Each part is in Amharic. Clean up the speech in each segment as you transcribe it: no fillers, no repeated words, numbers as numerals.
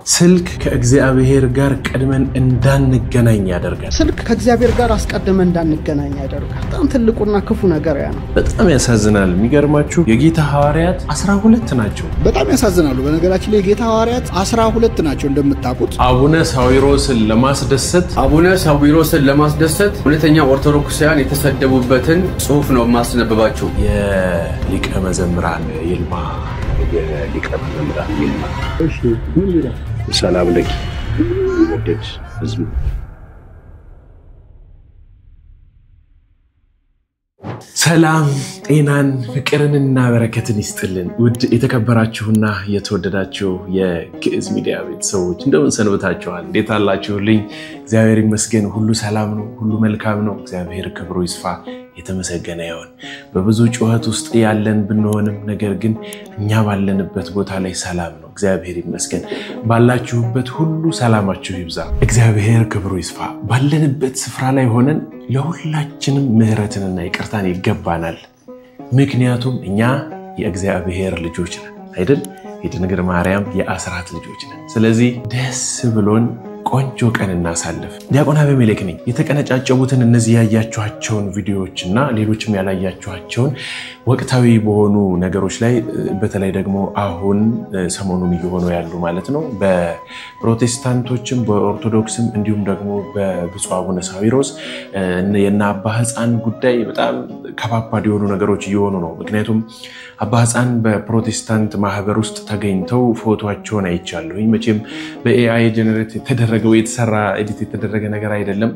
ስልክ ከእግዚአብሔር ጋር ቀድመን እንዳንገናኝ ያደርጋል። ስልክ ከእግዚአብሔር ጋር አስቀድመን እንዳንገናኝ ያደርጋል። በጣም ትልቁና ክፉ ነገር ያ ነው። በጣም ያሳዝናል። የሚገርማችሁ የጌታ ሐዋርያት 12 ናቸው። በጣም ያሳዝናሉ። በነገራችን ላይ የጌታ ሐዋርያት 12 ናቸው እንደምታውቁት። አቡነ ሳዊሮስን ለማስደሰት ሁለተኛ ኦርቶዶክሳውያን የተሰደቡበትን ጽሑፍ ነው ማስነበባቸው። የሊቀ መዘምራን ይልማ እሺ ምን ይላል? ሰላም ለኪ ወደድ ህዝብ ሰላም ጤናን ፍቅርንና በረከትን ይስጥልን። ውድ የተከበራችሁና የተወደዳችሁ የግዕዝ ሚዲያ ቤተሰቦች እንደምን ሰንብታችኋል? እንዴት አላችሁልኝ? እግዚአብሔር ይመስገን፣ ሁሉ ሰላም ነው፣ ሁሉ መልካም ነው። እግዚአብሔር ክብሩ ይስፋ፣ የተመሰገነ ይሁን። በብዙ ጩኸት ውስጥ ያለን ብንሆንም ነገር ግን እኛ ባለንበት ቦታ ላይ ሰላም ነው። እግዚአብሔር ይመስገን። ባላችሁበት ሁሉ ሰላማችሁ ይብዛ። እግዚአብሔር ክብሩ ይስፋ። ባለንበት ስፍራ ላይ ሆነን ለሁላችንም ምህረትንና ይቅርታን ይገባናል። ምክንያቱም እኛ የእግዚአብሔር ልጆች ነን አይደል? የድንግል ማርያም የአስራት ልጆች ነን። ስለዚህ ደስ ብሎን ቆንጆ ቀን እናሳልፍ። ዲያቆን አቤሜሌክ ነኝ። የተቀነጫጨቡትን እነዚህ ያያችኋቸውን ቪዲዮዎችና ሌሎችም ያላያችኋቸውን ወቅታዊ በሆኑ ነገሮች ላይ በተለይ ደግሞ አሁን ሰሞኑን እየሆኑ ያሉ ማለት ነው በፕሮቴስታንቶችም በኦርቶዶክስም እንዲሁም ደግሞ በብፁዕ አቡነ ሳዊሮስ የና አባ ሕፃን ጉዳይ በጣም ከባባድ የሆኑ ነገሮች እየሆኑ ነው። ምክንያቱም አባ ሕፃን በፕሮቴስታንት ማህበር ውስጥ ተገኝተው ፎቶአቸውን አይቻለሁኝ። መቼም በኤአይ ጀነሬት የተደረገው የተሰራ ኤዲት የተደረገ ነገር አይደለም።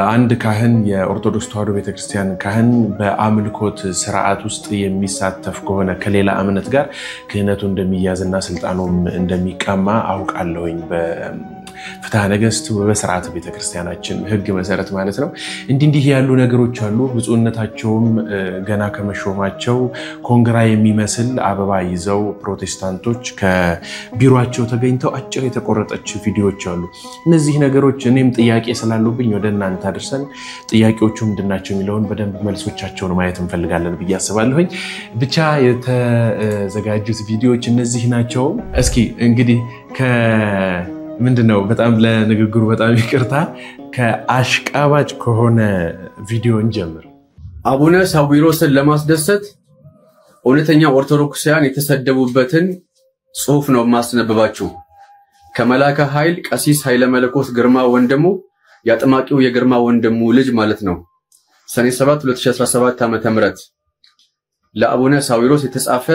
አንድ ካህን የኦርቶዶክስ ተዋሕዶ ቤተክርስቲያን ካህን በአምልኮት ስርዓት ውስጥ የሚሳተፍ ከሆነ ከሌላ እምነት ጋር ክህነቱ እንደሚያዝና ስልጣኑም እንደሚቀማ አውቃለሁኝ። በፍትሐ ነገሥት በስርዓተ ቤተክርስቲያናችን ሕግ መሰረት ማለት ነው። እንዲህ ያሉ ነገሮች አሉ። ብፁዕነታቸውም ገና ከመሾማቸው ኮንግራ የሚመስል አበባ ይዘው ፕሮቴስታንቶች ከቢሮአቸው ተገኝተው አጭር የተቆረጠች ቪዲዮዎች አሉ። እነዚህ ነገሮች እኔም ጥያቄ ስላሉብኝ ወደ እናንተ አድርሰን ጥያቄዎቹ ምንድናቸው የሚለውን በደንብ መልሶቻቸውን ማየት እንፈልጋለን ብዬ አስባለሁኝ። ብቻ የተዘጋጁት ቪዲዮዎች እነዚህ ናቸው። እስኪ እንግዲህ ምንድነው በጣም ለንግግሩ በጣም ይቅርታ ከአሽቃባጭ ከሆነ ቪዲዮ እንጀምር። አቡነ ሳዊሮስን ለማስደሰት ሁለተኛ ኦርቶዶክሳውያን የተሰደቡበትን ጽሑፍ ነው ማስነበባቸው። ከመላከ ኃይል ቀሲስ ኃይለ መለኮት ግርማ ወንድሙ ያጥማቂው የግርማ ወንድሙ ልጅ ማለት ነው። ሰኔ 7 2017 ዓ.ም ለአቡነ ሳዊሮስ የተጻፈ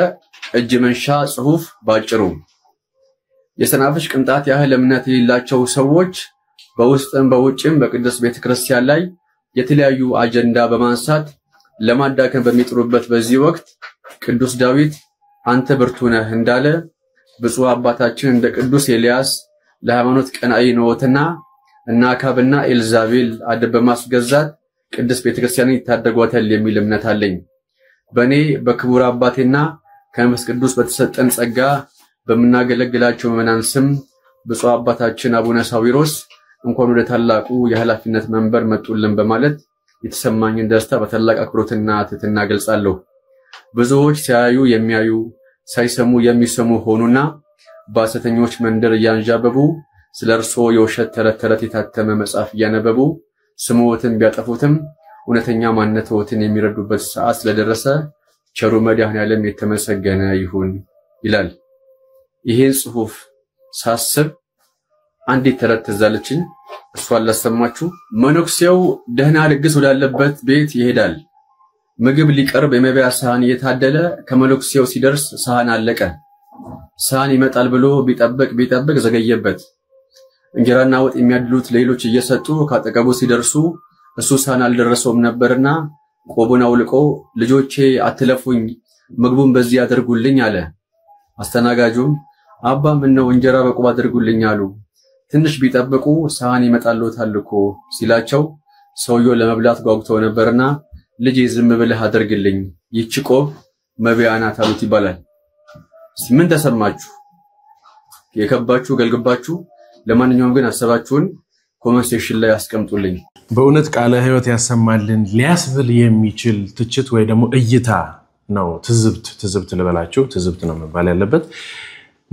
እጅ መንሻ ጽሑፍ ባጭሩ የሰናፍጭ ቅንጣት ያህል እምነት የሌላቸው ሰዎች በውስጥም በውጭም በቅዱስ ቤተክርስቲያን ላይ የተለያዩ አጀንዳ በማንሳት ለማዳከም በሚጥሩበት በዚህ ወቅት ቅዱስ ዳዊት አንተ ብርቱ ነህ እንዳለ ብፁዕ አባታችን እንደ ቅዱስ ኤልያስ ለሃይማኖት ቀናኢ ነውትና እና አካብና ኤልዛቤል አደብ በማስገዛት ቅዱስ ቤተክርስቲያንን ይታደጓታል የሚል እምነት አለኝ። በኔ በክቡር አባቴና ከመንፈስ ቅዱስ በተሰጠን ጸጋ በመናገለግላቸው ምዕመናን ስም ብፁዕ አባታችን አቡነ ሳዊሮስ እንኳን ወደ ታላቁ የኃላፊነት መንበር መጡልን በማለት የተሰማኝን ደስታ በታላቅ አክብሮትና ትህትና ገልጻለሁ። ብዙዎች ሲያዩ የሚያዩ ሳይሰሙ የሚሰሙ ሆኑና በሐሰተኞች መንደር እያንዣበቡ ስለርሶ የውሸት ተረት የታተመ መጽሐፍ እያነበቡ ስሞትን ቢያጠፉትም እውነተኛ ማንነትዎትን የሚረዱበት ሰዓት ስለደረሰ ቸሩ መድኃኔዓለም የተመሰገነ ይሁን ይላል። ይሄን ጽሑፍ ሳስብ አንዲት ተረት ትዛለችኝ። እሷን ላሰማችሁ። መነኩሴው ደህና ድግስ ወዳለበት ቤት ይሄዳል። ምግብ ሊቀርብ የመብያ ሳህን እየታደለ ከመነኩሴው ሲደርስ ሳህን አለቀ። ሳህን ይመጣል ብሎ ቢጠብቅ ዘገየበት። እንጀራና ወጥ የሚያድሉት ሌሎች እየሰጡ ካጠገቡ ሲደርሱ እሱ ሳህን አልደረሰውም ነበርና ቆቡን አውልቆ ልጆቼ አትለፉኝ፣ ምግቡን በዚህ ያደርጉልኝ አለ። አስተናጋጁም አባ ምን ነው እንጀራ በቆብ አድርጉልኝ አሉ። ትንሽ ቢጠብቁ ሳህን ይመጣልዎታል እኮ ሲላቸው ሰውየው ለመብላት ጓጉተው ነበርና ልጄ ዝም ብለህ አድርግልኝ ይህች ቆብ መብያ ናት አሉት ይባላል። ምን ተሰማችሁ? የከባችሁ ገልግባችሁ? ለማንኛውም ግን ሐሳባችሁን ኮሜንት ሴክሽን ላይ አስቀምጡልኝ። በእውነት ቃለ ሕይወት ያሰማልን ሊያስብል የሚችል ትችት ወይ ደግሞ እይታ ነው። ትዝብት ልበላችሁ፣ ትዝብት ነው መባል ያለበት።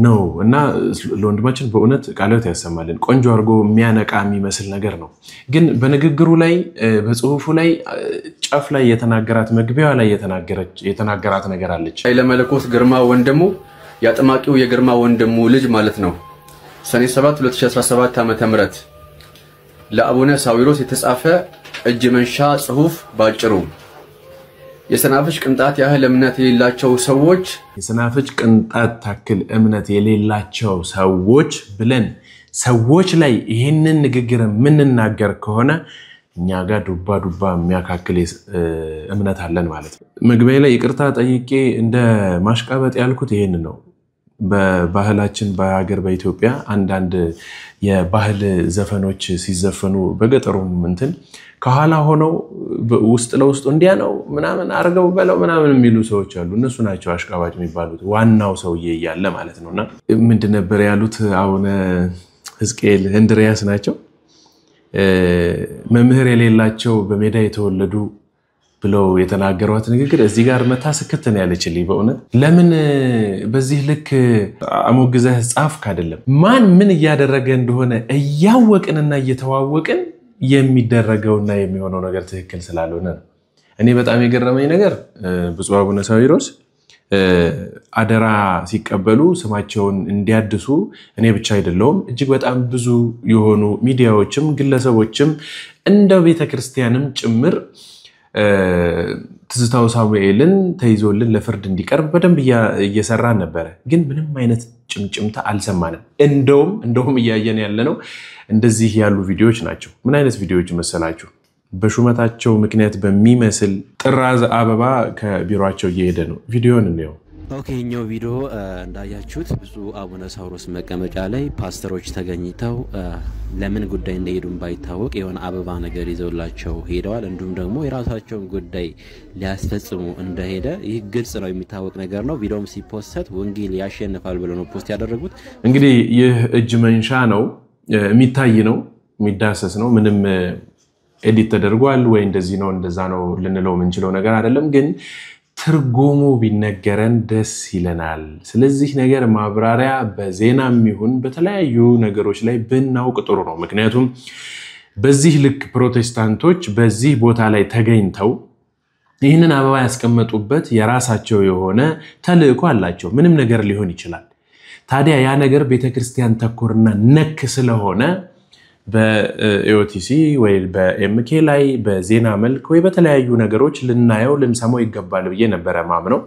ነው እና ለወንድማችን በእውነት ቃላት ያሰማልን ቆንጆ አርጎ የሚያነቃ የሚመስል ነገር ነው ግን በንግግሩ ላይ በጽሁፉ ላይ ጫፍ ላይ የተናገራት መግቢያው ላይ የተናገራት ነገር አለች ኃይለ መለኮት ግርማ ወንድሙ ያጥማቂው የግርማ ወንድሙ ልጅ ማለት ነው ሰኔ 7 2017 ዓ.ም ለአቡነ ሳዊሮስ የተጻፈ እጅ መንሻ ጽሁፍ ባጭሩ የሰናፍጭ ቅንጣት ያህል እምነት የሌላቸው ሰዎች የሰናፍጭ ቅንጣት ታክል እምነት የሌላቸው ሰዎች ብለን ሰዎች ላይ ይሄንን ንግግር ምንናገር ከሆነ እኛ ጋር ዱባ የሚያካክል እምነት አለን ማለት ነው መግቢያ ላይ ይቅርታ ጠይቄ እንደ ማሽቃበጥ ያልኩት ይሄን ነው በባህላችን በሀገር በኢትዮጵያ አንዳንድ የባህል ዘፈኖች ሲዘፈኑ በገጠሩም እንትን ከኋላ ሆነው ውስጥ ለውስጥ እንዲያ ነው ምናምን አርገው በለው ምናምን የሚሉ ሰዎች አሉ እነሱ ናቸው አሽቃባጭ የሚባሉት ዋናው ሰውዬ ያለ ማለት ነውና ምንድን ነበር ያሉት አቡነ ሕዝቅኤል እንድሪያስ ናቸው መምህር የሌላቸው በሜዳ የተወለዱ ብለው የተናገሯት ንግግር እዚህ ጋር መታስከተን ያለችልኝ በእውነት ለምን በዚህ ልክ አሞግዘህ ጻፍክ አይደለም ማን ምን ያደረገ እንደሆነ እያወቅንና እየተዋወቅን የሚደረገውና የሚሆነው ነገር ትክክል ስላልሆነ እኔ በጣም የገረመኝ ነገር ብፁዕ አቡነ ሳዊሮስ አደራ ሲቀበሉ ስማቸውን እንዲያድሱ እኔ ብቻ አይደለም እጅግ በጣም ብዙ የሆኑ ሚዲያዎችም ግለሰቦችም እንደ ቤተክርስቲያንም ጭምር ትዝታው ሳሙኤልን ተይዞልን ለፍርድ እንዲቀርብ በደንብ እየሰራን ነበር ግን ምንም አይነት ጭምጭምታ አልሰማንም እንደውም እያየን ያለነው እንደዚህ ያሉ ቪዲዮዎች ናቸው ምን አይነት ቪዲዮዎች መሰላችሁ በሹመታቸው ምክንያት በሚመስል ጥራዝ አበባ ከቢሮአቸው እየሄደ ነው ቪዲዮን ነው ኦኬኛው ቪዲዮ እንዳያችሁት ብፁዕ አቡነ ሳዊሮስ መቀመጫ ላይ ፓስተሮች ተገኝተው ለምን ጉዳይ እንደሄዱም ባይታወቅ የሆነ አበባ ነገር ይዘውላቸው ሄደዋል እንዱም ደግሞ የራሳቸውን ጉዳይ ሊያስፈጽሙ እንደሄደ ይህ ግልጽ ነው የሚታወቅ ነገር ነው ቪዲዮም ሲፖስት ወንጌል ያሸንፋል ብለው ነው ፖስት ያደረጉት እንግዲህ ይህ እጅ መንሻ ነው የሚታይ ነው የሚዳሰስ ነው ምንም ኤዲት ተደርጓል ወይ እንደዚህ ነው እንደዛ ነው ልንለው ምንችለው ነገር አይደለም ግን ትርጉሙ ቢነገረን ደስ ይለናል ስለዚህ ነገር ማብራሪያ በዜናም ይሁን በተለያዩ ነገሮች ላይ ብናውቅ ጥሩ ነው ምክንያቱም በዚህ ልክ ፕሮቴስታንቶች በዚህ ቦታ ላይ ተገኝተው ይህንን አበባ ያስቀመጡበት የራሳቸው የሆነ ተልእኮ አላቸው ምንም ነገር ሊሆን ይችላል ታዲያ ያ ነገር ቤተክርስቲያን ተኮርና ነክ ስለሆነ በኤኦቲሲ ወይ በኤምኬ ላይ በዜና መልክ ወይ በተለያዩ ነገሮች ልናየው ልንሰማው ይገባል ብዬ ነበር ማምነው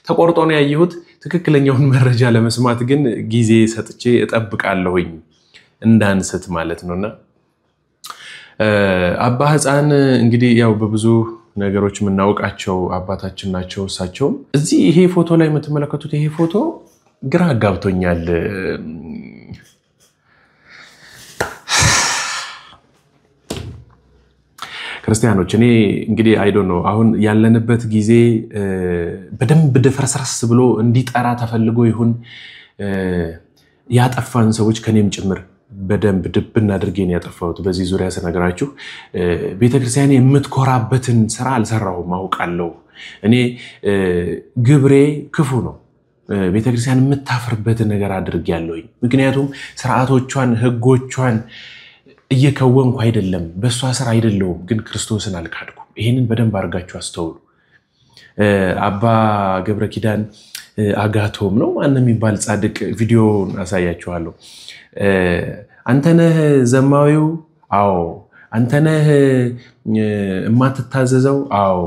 ተቆርጦ ነው ያየሁት ትክክለኛውን መረጃ ለመስማት ግን ጊዜ ሰጥቼ እጠብቃለሁኝ እንዳንስት ማለት ነውና አባ ሕፃን እንግዲህ ያው በብዙ ነገሮች ምናውቃቸው አባታችን ናቸው እሳቸው እዚህ ይሄ ፎቶ ላይ የምትመለከቱት ይሄ ፎቶ ግራ አጋብቶኛል ክርስቲያኖች እኔ እንግዲህ አይ ዶንት ኖ አሁን ያለንበት ጊዜ በደንብ ደፈረስረስ ብሎ እንዲጠራ ተፈልጎ ይሁን ያጠፋን ሰዎች ከኔም ጭምር በደንብ ድብና አድርጌን ያጠፋሁት በዚህ ዙሪያ ሰነግራችሁ ቤተክርስቲያን የምትኮራበትን ስራ አልሰራሁም አውቃለሁ እኔ ግብሬ ክፉ ነው ቤተክርስቲያን የምታፍርበት ነገር አድርጌያለሁኝ ምክንያቱም ስርዓቶቿን ህጎቿን እየከወንኩ አይደለም በሷ ስራ አይደለም ግን ክርስቶስን አልካድኩም ይሄንን በደንብ አርጋችሁ አስተውሉ አባ ገብረ ኪዳን አጋቶም ነው ማን የሚባል ጻድቅ ቪዲዮን አሳያችኋለሁ አንተነህ ዘማዊው አዎ አንተነህ የማትታዘዘው አዎ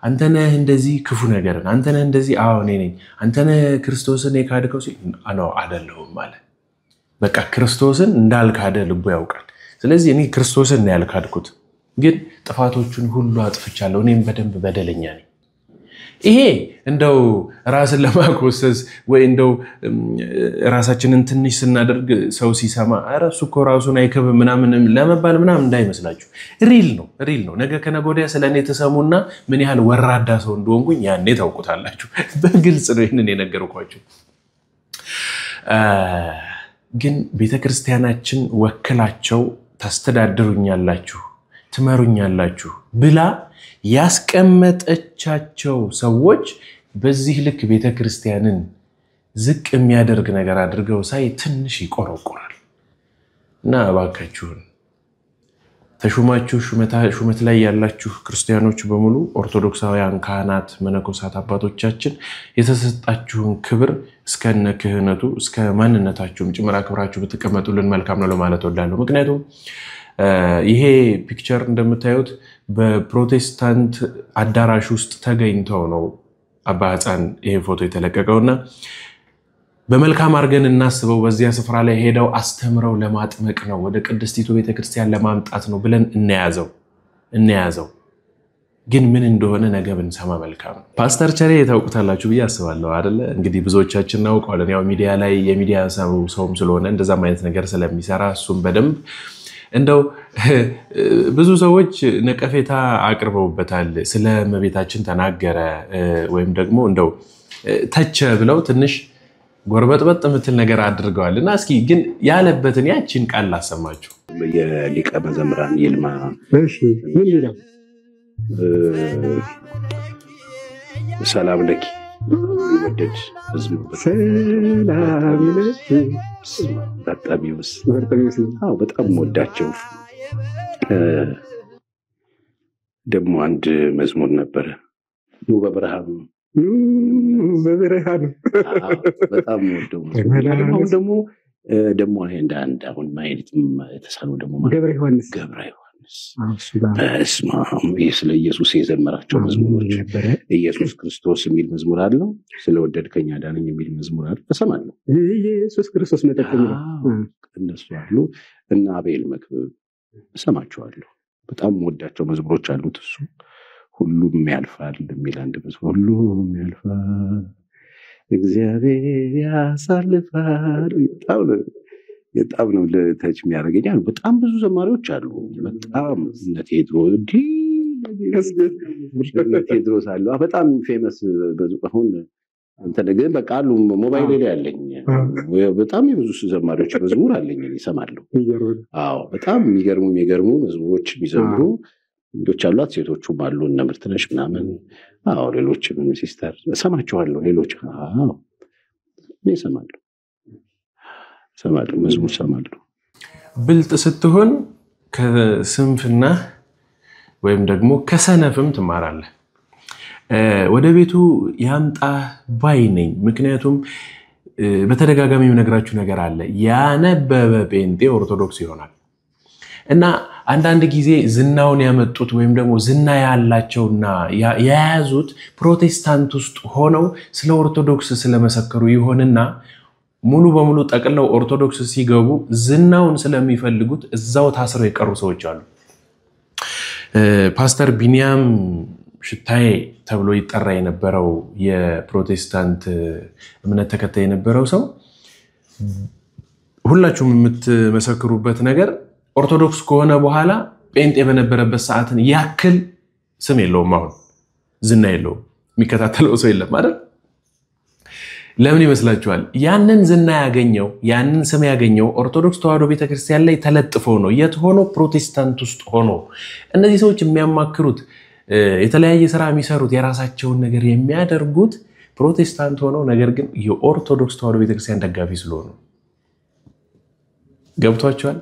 አንተነህ እንደዚህ ክፉ ነገርን አንተነህ እንደዚህ አዎ እኔ ነኝ አንተነህ ክርስቶስን የካድከው ሲል አዎ አይደለም ማለት በቃ ክርስቶስን እንዳልካደ ልቡ ያውቃል ስለዚህ እኔ ክርስቶስን ነው ያልካድኩት ግን ጥፋቶቹን ሁሉ አጥፍቻለሁ እኔም በደንብ በደለኛ ነኝ ይሄ እንደው ራስን ለማቆሰስ ወይ እንደው ራሳችንን ትንሽ ስናደርግ ሰው ሲሰማ አረሱ እኮ ራሱን አይከብ ምናምን ለመባል ምናምን እንዳይመስላችሁ ሪል ነው ነገ ከነጎዲያ ስለኔ ተሰሙና ምን ያህል ወራዳ ሰው እንደሆንኩኝ ያኔ ታውቁታላችሁ በግልጽ ነው ይሄንን የነገርኳችሁ ግን ቤተክርስቲያናችን ወክላቸው ታስተዳድሩኛላችሁ ትመሩኛላችሁ ብላ ያስቀመጠቻቸው ሰዎች በዚህ ልክ ቤተክርስቲያንን ዝቅ የሚያደርግ ነገር አድርገው ሳይ ትንሽ ይቆረቆራል። እና እባካችሁን ተሹማችሁ ሹመት ላይ ያላችሁ ክርስቲያኖች በሙሉ ኦርቶዶክሳውያን ካህናት፣ መነኮሳት አባቶቻችን የተሰጣችሁን ክብር እስከነ ክህነቱ እስከ ማንነታችሁም ጭምር አክብራችሁ ብትቀመጡልን መልካም ነው ለማለት ወዳለሁ። ምክንያቱም ይሄ ፒክቸር እንደምታዩት በፕሮቴስታንት አዳራሽ ውስጥ ተገኝተው ነው አባ ሕፃን ይሄ ፎቶ የተለቀቀውና በመልካም አርገን እናስበው። በዚያ ስፍራ ላይ ሄደው አስተምረው ለማጥመቅ ነው፣ ወደ ቅድስቲቱ ቤተክርስቲያን ለማምጣት ነው ብለን እንያዘው። ግን ምን እንደሆነ ነገ ብንሰማ መልካም ነው። ፓስተር ቸሬ ታውቁታላችሁ ብዬ አስባለሁ አይደለ? እንግዲህ ብዙዎቻችን እናውቀዋለን። ያው ሚዲያ ላይ የሚዲያ ሰውም ስለሆነ እንደዛም አይነት ነገር ስለሚሰራ እሱም በደንብ እንደው ብዙ ሰዎች ነቀፌታ አቅርበውበታል። ስለ እመቤታችን ተናገረ ወይም ደግሞ እንደው ተቸ ብለው ትንሽ ጎርበጥበጥ ምትል ነገር አድርገዋል። እና እስኪ ግን ያለበትን ያቺን ቃል ላሰማችሁ። የሊቀ መዘምራን ይልማ ሰላም ለኪ ወደድ ሰላም ለኪ በጣም ወዳቸው። ደግሞ አንድ መዝሙር ነበረ በብርሃኑ በጣም ወደው ደግሞ አንድ አሁን ማየት የተሳነው ደግሞ ገብረ ዮሐንስ በስመ አብ ስለ ኢየሱስ የዘመራቸው መዝሙሮች ኢየሱስ ክርስቶስ የሚል መዝሙር አለው። ስለወደድከኝ አዳነኝ የሚል መዝሙር አለው። እሰማለሁ። ኢየሱስ ክርስቶስ መጠቀም እነሱ አሉ እና አቤል መክብብ እሰማቸዋለሁ። በጣም ወዳቸው መዝሙሮች አሉት። እሱ ሁሉም ያልፋል የሚል አንድ መዝሙር ሁሉም ያልፋል እግዚአብሔር ያሳልፋል። በጣም ነው ለታች የሚያደርገኛል። በጣም ብዙ ዘማሪዎች አሉ። በጣም እነ ቴድሮስ አሉ። በጣም ፌመስ አሁን አንተ ነገር በቃ አሉ። ሞባይል ላይ ያለኝ በጣም የብዙ ዘማሪዎች መዝሙር አለኝ እሰማለሁ። አዎ በጣም የሚገርሙ መዝሙሮች የሚዘምሩ ልጆች አሏት። ሴቶቹም አሉ እነ ምርትነሽ ምናምን። አዎ ሌሎችም ሲስተር እሰማቸዋለሁ። ሌሎች አዎ እኔ እሰማለሁ መዝሙር እሰማለሁ። ብልጥ ስትሆን ከስንፍና ወይም ደግሞ ከሰነፍም ትማራለህ። ወደ ቤቱ ያምጣ ባይ ነኝ። ምክንያቱም በተደጋጋሚ የምነግራችሁ ነገር አለ። ያነበበ ጴንጤ ኦርቶዶክስ ይሆናል እና አንዳንድ ጊዜ ዝናውን ያመጡት ወይም ደግሞ ዝና ያላቸውና የያዙት ፕሮቴስታንት ውስጥ ሆነው ስለ ኦርቶዶክስ ስለመሰከሩ ይሆንና ሙሉ በሙሉ ጠቅለው ኦርቶዶክስ ሲገቡ ዝናውን ስለሚፈልጉት እዛው ታስረው የቀሩ ሰዎች አሉ። ፓስተር ቢኒያም ሽታዬ ተብሎ ይጠራ የነበረው የፕሮቴስታንት እምነት ተከታይ የነበረው ሰው ሁላችሁም የምትመሰክሩበት ነገር ኦርቶዶክስ ከሆነ በኋላ ጴንጤ በነበረበት ሰዓትን ያክል ስም የለውም። አሁን ዝና የለውም። የሚከታተለው ሰው የለም አይደል? ለምን ይመስላችኋል? ያንን ዝና ያገኘው ያንን ስም ያገኘው ኦርቶዶክስ ተዋሕዶ ቤተክርስቲያን ላይ ተለጥፎ ነው። የት ሆኖ? ፕሮቴስታንት ውስጥ ሆኖ። እነዚህ ሰዎች የሚያማክሩት የተለያየ ስራ የሚሰሩት የራሳቸውን ነገር የሚያደርጉት ፕሮቴስታንት ሆነው ነገር ግን የኦርቶዶክስ ተዋሕዶ ቤተክርስቲያን ደጋፊ ስለሆኑ ገብቷቸዋል።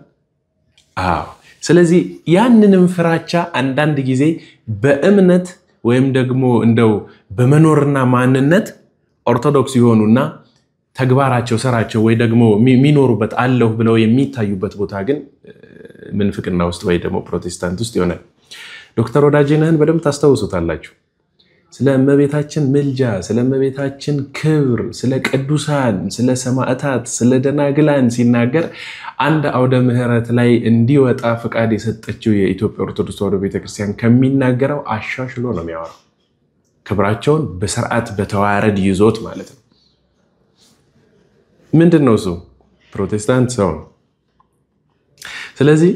አዎ። ስለዚህ ያንንም ፍራቻ አንዳንድ ጊዜ በእምነት ወይም ደግሞ እንደው በመኖርና ማንነት ኦርቶዶክስ ይሆኑና ተግባራቸው ስራቸው ወይ ደግሞ የሚኖሩበት አለሁ ብለው የሚታዩበት ቦታ ግን ምንፍቅና ውስጥ ወይ ደግሞ ፕሮቴስታንት ውስጥ ይሆናል። ዶክተር ወዳጄነህን በደንብ ታስታውሱታላችሁ። ስለ እመቤታችን ምልጃ፣ ስለ እመቤታችን ክብር፣ ስለ ቅዱሳን፣ ስለ ሰማዕታት፣ ስለ ደናግላን ሲናገር አንድ አውደ ምህረት ላይ እንዲወጣ ፍቃድ የሰጠችው የኢትዮጵያ ኦርቶዶክስ ተዋሕዶ ቤተክርስቲያን ከሚናገረው አሻሽሎ ነው የሚያወራው። ክብራቸውን በስርዓት በተዋረድ ይዞት ማለት ነው። ምንድነው እሱ? ፕሮቴስታንት ሰው ነው። ስለዚህ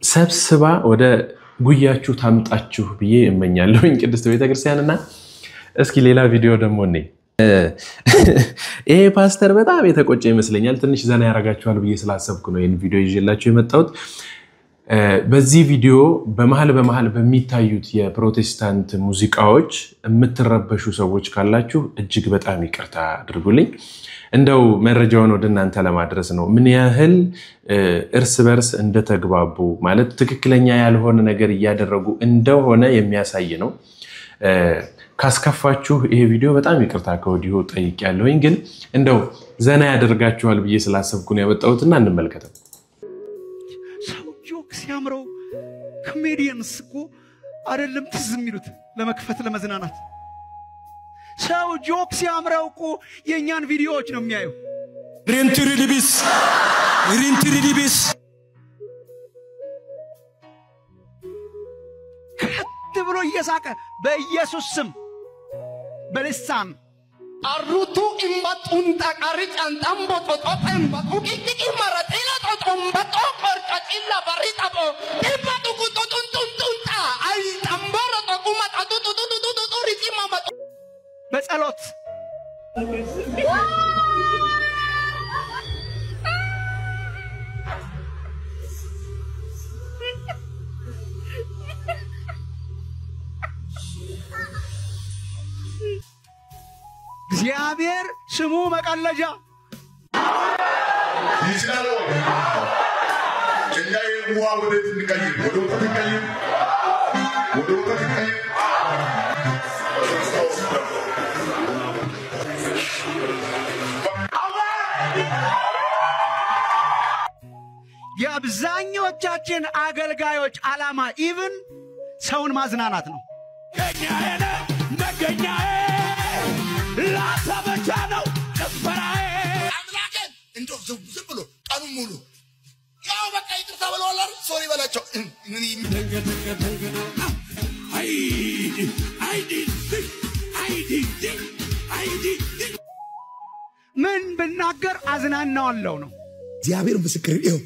ሰብስባ ወደ ጉያችሁ ታምጣችሁ ብዬ እመኛለሁኝ ቅድስት ቤተክርስቲያንና እስኪ ሌላ ቪዲዮ ደግሞ እኔ ይሄ ፓስተር በጣም የተቆጨ ይመስለኛል። ትንሽ ዘና ያረጋችኋል ብዬ ስላሰብኩ ነው ይሄን ቪዲዮ ይዤላችሁ የመጣሁት። በዚህ ቪዲዮ በመሃል በሚታዩት የፕሮቴስታንት ሙዚቃዎች የምትረበሹ ሰዎች ካላችሁ እጅግ በጣም ይቅርታ አድርጉልኝ። እንደው መረጃውን ወደ እናንተ ለማድረስ ነው። ምን ያህል እርስ በርስ እንደተግባቡ ማለት ትክክለኛ ያልሆነ ነገር እያደረጉ እንደሆነ የሚያሳይ ነው። ካስከፋችሁ ይሄ ቪዲዮ በጣም ይቅርታ ከወዲሁ ጠይቄያለሁኝ። ግን እንደው ዘና ያደርጋችኋል ብዬ ስላሰብኩ ነው ያመጣሁትና እንመልከተው። ሲያምረው ኮሜዲየንስ እኮ አይደለም ትዝ የሚሉት ለመክፈት ለመዝናናት ሰው ጆክ ሲያምረው እኮ የኛን ቪዲዮዎች ነው የሚያዩ ሪንትሪዲቢስ ከት ብሎ እየሳቀ በኢየሱስ ስም በልሳን አሩቱ ኢምባጡን ታቃሪጭ አንጣምቦ ጦጦም ባቁቂቂ ማራጤላ ጦጦም ባጦቆ ቂላ ባሪጣቦ ኢምባጡ ቁጦጡንጡንጡንጣ አይ ጠምቦሮ ጦቁማ ጣጡጡጡጡጡ ሪጪማ ባጡ በጸሎት እግዚአብሔር ስሙ መቀለጃ ይችላል ጀኛዬ ሙዋ ወደ ትንቀይር ወደ ትንቀይር የአብዛኞቻችን አገልጋዮች ዓላማ ኢቭን ሰውን ማዝናናት ነው። ገኛዬ ነገኛዬ ላሰበቻ ነው ጭፈራዬ አምላኬን እንደው ዝም ብሎ ቀኑን ሙሉ ያው በቃ ይቅርታ ብለዋል አይደል? ሶሪ በላቸው። ምን ብናገር አዝናናዋለሁ ነው። እግዚአብሔር ምስክር ነው።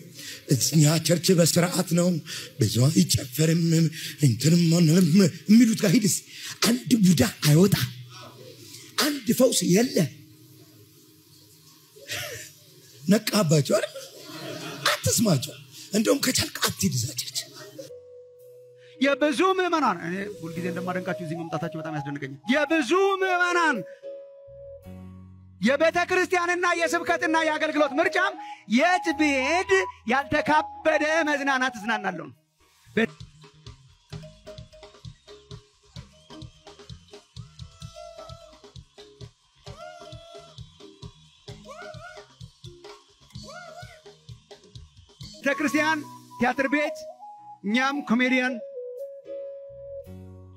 እኛ ቸርች በስርዓት ነው ብዙ አይጨፈርም እንትንም ማንንም የሚሉት ጋር ሂድስ አንድ ቡዳ አይወጣ አንድ ፈውስ የለ ነቃባቸው አይደል? አትስማቸው። እንደውም ከቻልክ አትሂድ እዛ ቸርች። የብዙ ምዕመናን እኔ ሁልጊዜ እንደማደንቃችሁ እዚህ መምጣታችሁ በጣም ያስደንቀኛል። የብዙ ምዕመናን የቤተ ክርስቲያንና የስብከትና የአገልግሎት ምርጫም የት ብሄድ ያልተካበደ መዝናናት እዝናናለሁ ነው። ቤተ ክርስቲያን ቲያትር ቤት እኛም ኮሜዲያን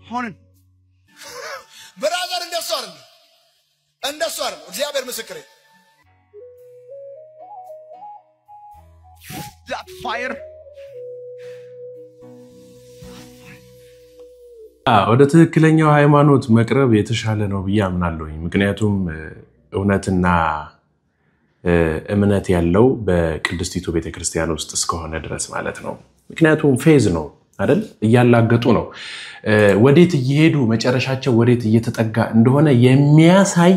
ሆነን ብራዘር እንደሱ አይደለም እግዚአብሔር ምስክሬ that fire ወደ ትክክለኛው ሃይማኖት መቅረብ የተሻለ ነው ብዬ አምናለሁ። ምክንያቱም እውነትና እምነት ያለው በቅድስቲቱ ቤተክርስቲያን ውስጥ እስከሆነ ድረስ ማለት ነው። ምክንያቱም ፌዝ ነው አይደል? እያላገጡ ነው። ወዴት እየሄዱ መጨረሻቸው ወዴት እየተጠጋ እንደሆነ የሚያሳይ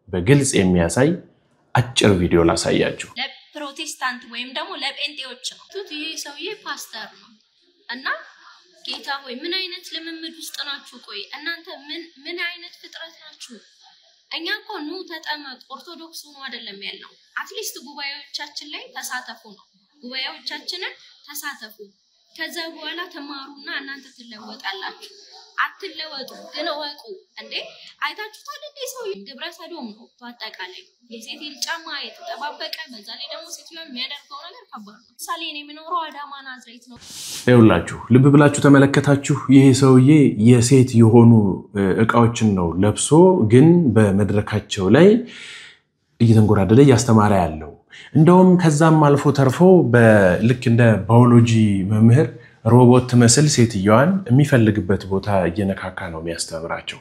በግልጽ የሚያሳይ አጭር ቪዲዮ ላሳያችሁ። ለፕሮቴስታንት ወይም ደግሞ ለጴንጤዎች ነው። ይሄ ሰውዬ ፓስተር ነው እና ጌታ ሆይ ምን አይነት ልምምድ ውስጥ ናችሁ? ቆይ እናንተ ምን አይነት ፍጥረት ናችሁ? እኛ እኮ ኑ ተጠመቁ ኦርቶዶክስ ሆኖ አይደለም ያለው። አትሊስት ጉባኤዎቻችን ላይ ተሳተፉ ነው። ጉባኤዎቻችንን ተሳተፉ። ከዛ በኋላ ተማሩና እናንተ ትለወጣላችሁ። አትለወጡ ግን ወቁ እንዴ አይታችሁታል እንዴ? ሰው ግብረ ሰዶም ነው ተጣጣቃለይ የሴት ጫማ የተጠባበቀ በዛ ላይ ደግሞ ሴትዮን የሚያደርገው ነገር ከባድ ነው። ሳሌ እኔ የምኖረው አዳማ ናዝሬት ነው። ይኸውላችሁ ልብ ብላችሁ ተመለከታችሁ። ይሄ ሰውዬ የሴት የሆኑ እቃዎችን ነው ለብሶ ግን በመድረካቸው ላይ እየተንጎራደደ ያስተማረ ያለው። እንደውም ከዛም አልፎ ተርፎ በልክ እንደ ባዮሎጂ መምህር ሮቦት ትመስል ሴትዮዋን የሚፈልግበት ቦታ እየነካካ ነው የሚያስተምራቸው።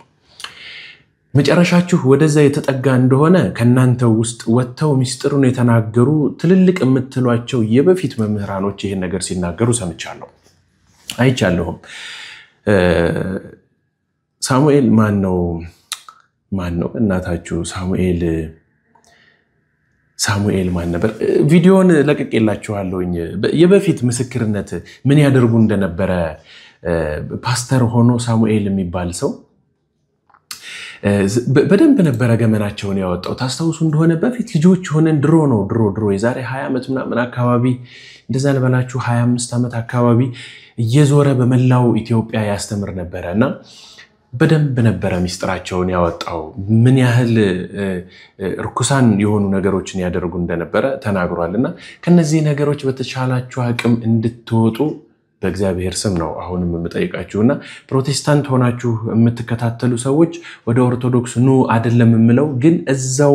መጨረሻችሁ ወደዛ የተጠጋ እንደሆነ ከናንተ ውስጥ ወጥተው ሚስጥሩን የተናገሩ ትልልቅ የምትሏቸው የበፊት መምህራኖች ይሄን ነገር ሲናገሩ ሰምቻለሁ አይቻለሁም። ሳሙኤል ማን ነው እናታችሁ ሳሙኤል ሳሙኤል ማን ነበር? ቪዲዮን ለቀቄላችኋለሁኝ። የበፊት ምስክርነት ምን ያደርጉ እንደነበረ ፓስተር ሆኖ ሳሙኤል የሚባል ሰው በደንብ ነበረ ገመናቸውን ያወጣው። ታስታውሱ እንደሆነ በፊት ልጆች ሆነን ድሮ የዛሬ 20 ዓመት ምናምን አካባቢ እንደዛ ልበላችሁ 25 ዓመት አካባቢ እየዞረ በመላው ኢትዮጵያ ያስተምር ነበረና በደንብ ነበረ ሚስጥራቸውን ያወጣው። ምን ያህል ርኩሳን የሆኑ ነገሮችን ያደርጉ እንደነበረ ተናግሯልና ከነዚህ ነገሮች በተቻላችሁ አቅም እንድትወጡ በእግዚአብሔር ስም ነው አሁንም የምጠይቃችሁና ፕሮቴስታንት ሆናችሁ የምትከታተሉ ሰዎች ወደ ኦርቶዶክስ ኑ አይደለም የምለው፣ ግን እዛው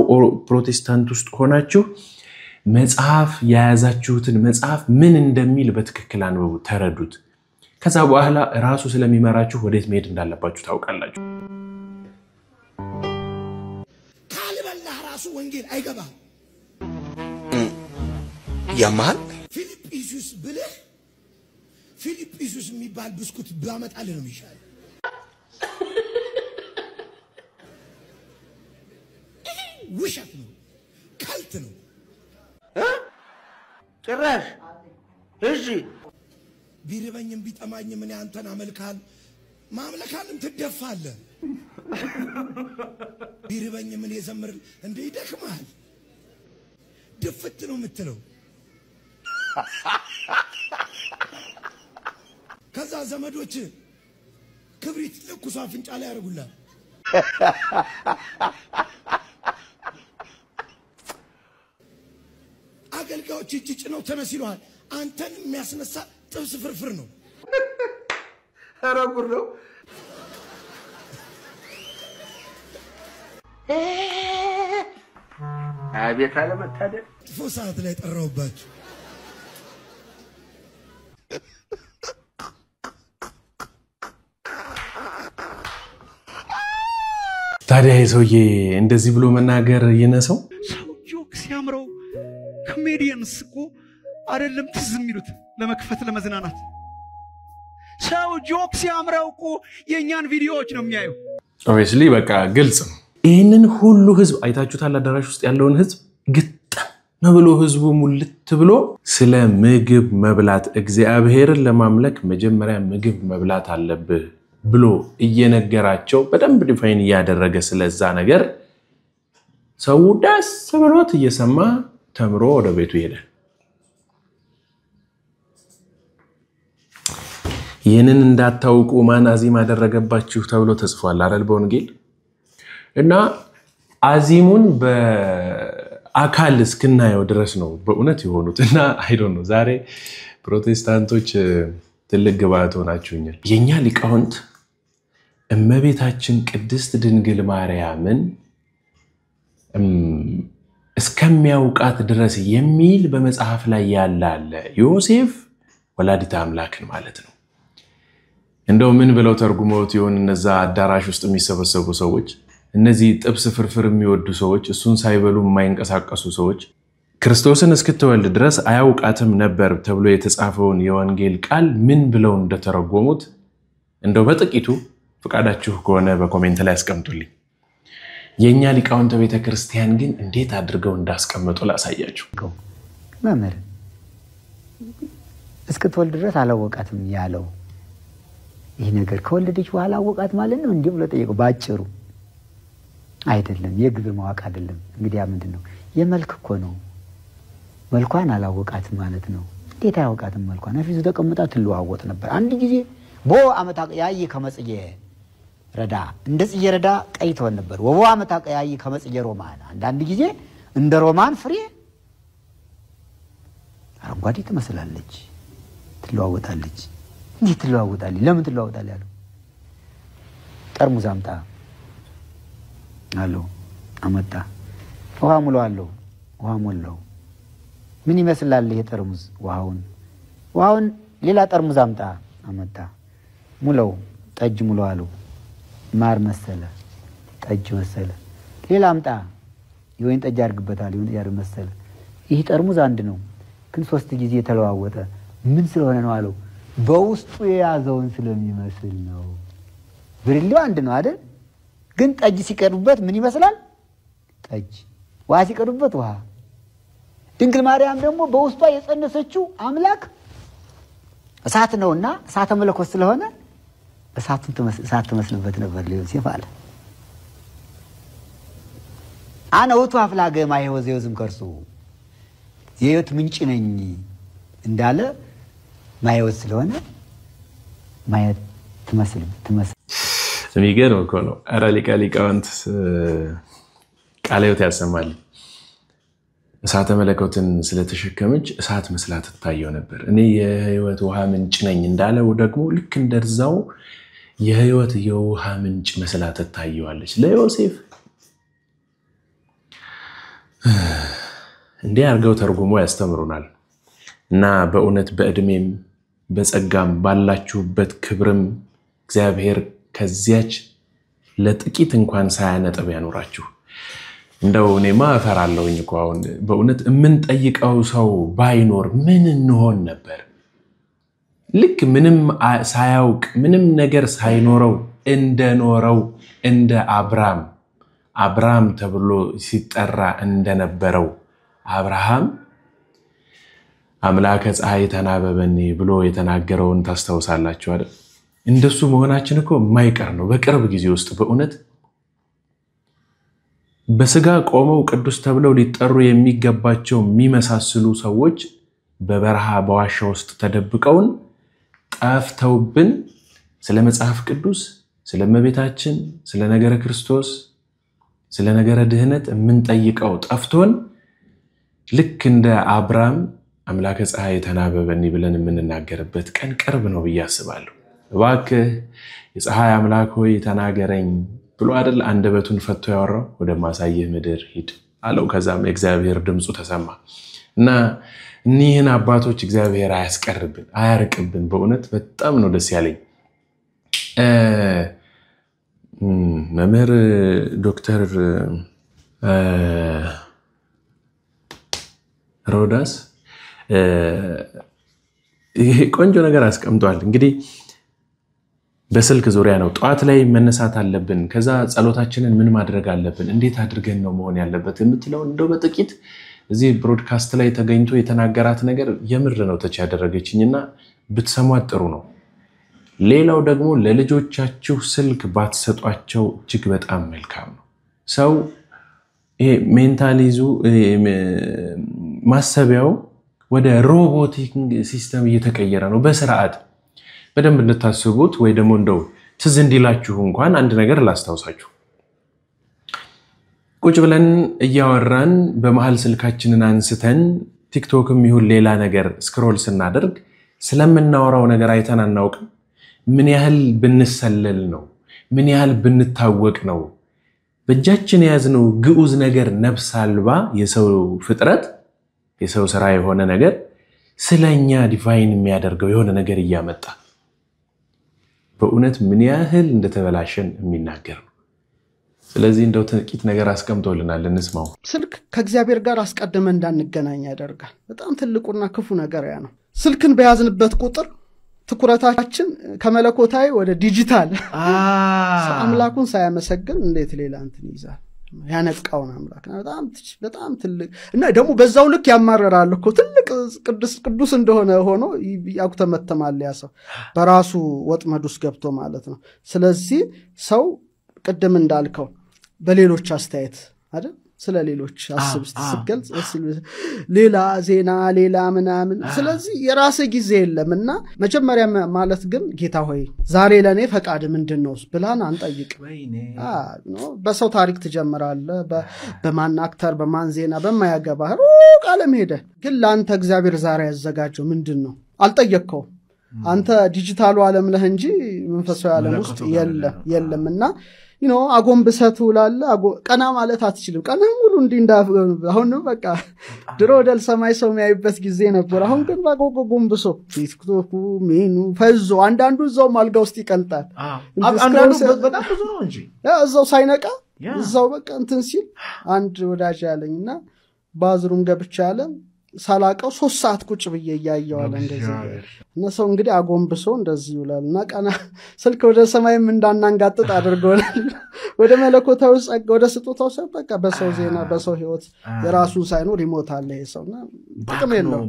ፕሮቴስታንት ውስጥ ሆናችሁ መጽሐፍ የያዛችሁትን መጽሐፍ ምን እንደሚል በትክክል አንብቡ፣ ተረዱት። ከዛ በኋላ ራሱ ስለሚመራችሁ ወዴት መሄድ እንዳለባችሁ ታውቃላችሁ። ካልበላህ ራሱ ወንጌል አይገባም። ያማል ፊልጵስዩስ ብለህ ፊልጵስዩስ የሚባል ብስኩት ባመጣልህ ነው የሚሻለው። ውሸት ነው፣ ከልት ነው ጭራሽ። እሺ ቢርበኝም ቢጠማኝም እኔ አንተን አመልካለሁ። ማምለካንም ትደፋለህ። ቢርበኝም እኔ ዘምር እንደ ይደክማል። ድፍት ነው የምትለው። ከዛ ዘመዶች ክብሪት ለኩስ አፍንጫ ላይ ያደርጉላል። አገልጋዮች እጅ ጭነው ተነስ ይለዋል። አንተን የሚያስነሳ ጥብስ ፍርፍር ነው። ኧረ ጉድ ነው። አቤት አለመታደል። ጥፎ ሰዓት ላይ ጠራውባችሁ። ታዲያ የሰውዬ እንደዚህ ብሎ መናገር ይነሰው? ሰው ጆክ ሲያምረው ኮሜዲየንስ እኮ አይደለም ትዝ የሚሉት ለመክፈት ለመዝናናት። ሰው ጆክ ሲያምረው እኮ የኛን ቪዲዮዎች ነው የሚያየው። ኦብቪየስሊ በቃ ግልጽ ነው። ይህንን ሁሉ ህዝብ አይታችሁታል። አዳራሽ ውስጥ ያለውን ህዝብ ግጥም ብሎ ህዝቡ ሙልት ብሎ ስለ ምግብ መብላት እግዚአብሔርን ለማምለክ መጀመሪያ ምግብ መብላት አለብህ ብሎ እየነገራቸው በደንብ ዲፋይን እያደረገ ስለዛ ነገር ሰው ደስ ብሎት እየሰማ ተምሮ ወደ ቤቱ ሄደ። ይህንን እንዳታውቁ ማን አዚም አደረገባችሁ ተብሎ ተጽፏል አይደል በወንጌል። እና አዚሙን በአካል እስክናየው ድረስ ነው በእውነት የሆኑት። እና አይ ዶንት ኖ ዛሬ ፕሮቴስታንቶች ትልቅ ግብአት ሆናችሁኛል። የኛ ሊቃውንት እመቤታችን ቅድስት ድንግል ማርያምን እስከሚያውቃት ድረስ የሚል በመጽሐፍ ላይ ያለ አለ። ዮሴፍ ወላዲተ አምላክን ማለት ነው። እንደው ምን ብለው ተርጉመውት ይሆን እነዛ አዳራሽ ውስጥ የሚሰበሰቡ ሰዎች፣ እነዚህ ጥብስ ፍርፍር የሚወዱ ሰዎች፣ እሱን ሳይበሉ የማይንቀሳቀሱ ሰዎች ክርስቶስን እስክትወልድ ድረስ አያውቃትም ነበር ተብሎ የተጻፈውን የወንጌል ቃል ምን ብለው እንደተረጎሙት እንደው በጥቂቱ ፍቃዳችሁ ከሆነ በኮሜንት ላይ አስቀምጡልኝ። የኛ ሊቃውንተ ቤተክርስቲያን ግን እንዴት አድርገው እንዳስቀምጡ ላሳያችሁ። መምህር እስክትወልድ ድረስ አላወቃትም ያለው ይህ ነገር ከወለደች በኋላ አወቃት ማለት ነው እንዴ ብሎ ጠየቀው። ባጭሩ አይደለም፣ የግብር ማወቅ አይደለም። እንግዲህ ያ ምንድነው? የመልክ እኮ ነው። መልኳን አላወቃትም ማለት ነው። እንዴት አያውቃትም? መልኳን አፊዙ ተቀምጣ ትለዋወጥ ነበር። አንድ ጊዜ ቦ አመታ ያይ ከመጽየ ረዳ እንደ ጽየ ረዳ ቀይ ተወን ነበር። ወቦ አመታ ያይ ከመጽየ ሮማን አንዳንድ ጊዜ እንደ ሮማን ፍሬ አረንጓዴ ትመስላለች፣ ትለዋወጣለች። እንዴት ትለዋወጣለች? ለምን ትለዋወጣለች? ያለው ጠርሙዝ አምጣ አለው። አመጣ። ውሃ ሙሉ አለው። ውሃ ሞላው። ምን ይመስላል ይሄ ጠርሙዝ? ውሃውን ሌላ ጠርሙዝ አምጣ። አመጣ። ሙለው። ጠጅ ሙሉ አለው። ማር መሰለ፣ ጠጅ መሰለ። ሌላ አምጣ። የወይን ጠጅ አድርግበታል። የወይን ጠጅ መሰለ። ይህ ጠርሙዝ አንድ ነው፣ ግን 3 ጊዜ ተለዋወጠ። ምን ስለሆነ ነው አለው። በውስጡ የያዘውን ስለሚመስል ነው። ብርሌው አንድ ነው አይደል? ግን ጠጅ ሲቀርብበት ምን ይመስላል? ጠጅ። ውሃ ሲቀርብበት ውሃ። ድንግል ማርያም ደግሞ በውስጧ የጸነሰችው አምላክ እሳት ነውና እሳተ መለኮት ስለሆነ እሳት ትመስልበት ነበር ለዮሴፍ አለ። አነ ውእቱ አፍላገ ማየ ወዘዮዝም ከርሱ የሕይወት ምንጭ ነኝ እንዳለ ማየት ስለሆነ ማየት ትመስል የሚገርም እኮ ነው። ኧረ ሊቃውንት ቃለ ሕይወት ያሰማል። እሳተ መለኮትን ስለተሸከመች እሳት መስላ ትታየው ነበር። እኔ የሕይወት ውሃ ምንጭ ነኝ እንዳለው ደግሞ ልክ እንደዛው የሕይወት የውሃ ምንጭ መስላ ትታየዋለች ለዮሴፍ። እንዲህ አድርገው ተርጉሞ ያስተምሩናል። እና በእውነት በእድሜም በጸጋም ባላችሁበት ክብርም እግዚአብሔር ከዚያች ለጥቂት እንኳን ሳያነጥብ ያኖራችሁ። እንደው እኔማ እፈራለሁኝ እኮ አሁን በእውነት የምንጠይቀው ሰው ባይኖር ምን እንሆን ነበር? ልክ ምንም ሳያውቅ ምንም ነገር ሳይኖረው እንደኖረው እንደ አብርሃም ተብሎ ሲጠራ እንደነበረው አብርሃም አምላከ ፀሐይ ተናበበኒ ብሎ የተናገረውን ታስታውሳላችሁ አይደል? እንደሱ መሆናችን እኮ የማይቀር ነው። በቅርብ ጊዜ ውስጥ በእውነት በስጋ ቆመው ቅዱስ ተብለው ሊጠሩ የሚገባቸው የሚመሳስሉ ሰዎች በበረሃ በዋሻ ውስጥ ተደብቀውን ጠፍተውብን ስለ መጽሐፍ ቅዱስ፣ ስለ እመቤታችን፣ ስለ ነገረ ክርስቶስ፣ ስለ ነገረ ድህነት የምንጠይቀው ጠፍቶን ልክ እንደ አብርሃም አምላከ ፀሐይ ተናበበኒ ብለን የምንናገርበት ቀን ቅርብ ነው ብዬ አስባለሁ። እባክህ የፀሐይ አምላክ ሆይ ተናገረኝ ብሎ አይደል አንደበቱን ፈቶ ያወራው? ወደ ማሳየህ ምድር ሂድ አለው። ከዛም እግዚአብሔር ድምፁ ተሰማ እና እኒህን አባቶች እግዚአብሔር አያስቀርብን አያርቅብን። በእውነት በጣም ነው ደስ ያለኝ። መምህር ዶክተር ሮዳስ ይሄ ቆንጆ ነገር አስቀምጧል። እንግዲህ በስልክ ዙሪያ ነው። ጧት ላይ መነሳት አለብን። ከዛ ጸሎታችንን ምን ማድረግ አለብን? እንዴት አድርገን ነው መሆን ያለበት የምትለው እንደው በጥቂት እዚህ ብሮድካስት ላይ ተገኝቶ የተናገራት ነገር የምር ነው ተች ያደረገችኝና ብትሰሟት ጥሩ ነው። ሌላው ደግሞ ለልጆቻችሁ ስልክ ባትሰጧቸው እጅግ በጣም መልካም ነው። ሰው ይሄ ሜንታሊዙ ማሰቢያው ወደ ሮቦቲክ ሲስተም እየተቀየረ ነው። በስርዓት በደንብ እንድታስቡት ወይ ደግሞ እንደው ትዝ እንዲላችሁ እንኳን አንድ ነገር ላስታውሳችሁ። ቁጭ ብለን እያወራን በመሃል ስልካችንን አንስተን ቲክቶክም ይሁን ሌላ ነገር ስክሮል ስናደርግ ስለምናወራው ነገር አይተን አናውቅም። ምን ያህል ብንሰለል ነው? ምን ያህል ብንታወቅ ነው? በእጃችን የያዝነው ግዑዝ ነገር ነፍስ አልባ የሰው ፍጥረት የሰው ስራ የሆነ ነገር ስለኛ ዲቫይን የሚያደርገው የሆነ ነገር እያመጣ በእውነት ምን ያህል እንደተበላሸን የሚናገር ነው። ስለዚህ እንደው ጥቂት ነገር አስቀምጦልናል እንስማው። ስልክ ከእግዚአብሔር ጋር አስቀድመ እንዳንገናኝ ያደርጋል። በጣም ትልቁና ክፉ ነገር ያ ነው። ስልክን በያዝንበት ቁጥር ትኩረታችን ከመለኮታዊ ወደ ዲጂታል አምላኩን ሳያመሰግን እንዴት ሌላ እንትን ይዛል? ያነቃውን አምላክ በጣም ትልቅ እና ደግሞ በዛው ልክ ያማረራል እኮ ትልቅ ቅዱስ እንደሆነ ሆኖ ያኩተመተማል ያ ሰው በራሱ ወጥመድ ውስጥ ገብቶ ማለት ነው። ስለዚህ ሰው ቅድም እንዳልከው በሌሎች አስተያየት አይደል ስለ ሌሎች አስብ ስትገልጽ ሌላ ዜና ሌላ ምናምን ስለዚህ የራስ ጊዜ የለምና መጀመሪያ ማለት ግን ጌታ ሆይ ዛሬ ለኔ ፈቃድ ምንድነው ብላን አንጠይቅ ነው። በሰው ታሪክ ትጀምራለህ በማን አክተር በማን ዜና በማያገባህ ቃለም ሄደ ግን ላንተ እግዚአብሔር ዛሬ ያዘጋጀው ምንድነው አልጠየቅከው። አንተ ዲጂታሉ ዓለም ነህ እንጂ መንፈሳዊ ዓለም ውስጥ የለምና አጎንብሰቱ ላለ ቀና ማለት አትችልም። ቀና ሙሉ አሁን ነው በቃ ድሮ ወደ ሰማይ ሰው የሚያይበት ጊዜ ነበር። አሁን ግን ጎንብሶ ቲክቶኩ ሜኑ ፈዞ አንዳንዱ እዛው ማልጋ ውስጥ ይቀልጣል። አንዳንዱ በጣም ብዙ ነው እንጂ እዛው ሳይነቃ እዛው በቃ እንትን ሲል አንድ ወዳጅ ያለኝና ባዝሩም ገብቻ አለ ሳላቀው 3 ሰዓት ቁጭ ብዬ ያያዋለ እንደዚህ እና ሰው እንግዲህ አጎንብሶ እንደዚህ ይውላል እና ቀና ስልክ ወደ ሰማይም እንዳናንጋጥጥ አድርጎናል ወደ መለኮታው ጸጋ ወደ ስጦታው ሰው በቃ በሰው ዜና በሰው ህይወት የራሱ ሳይኖር ይሞታል ይሄ ሰውና ጥቅም የለው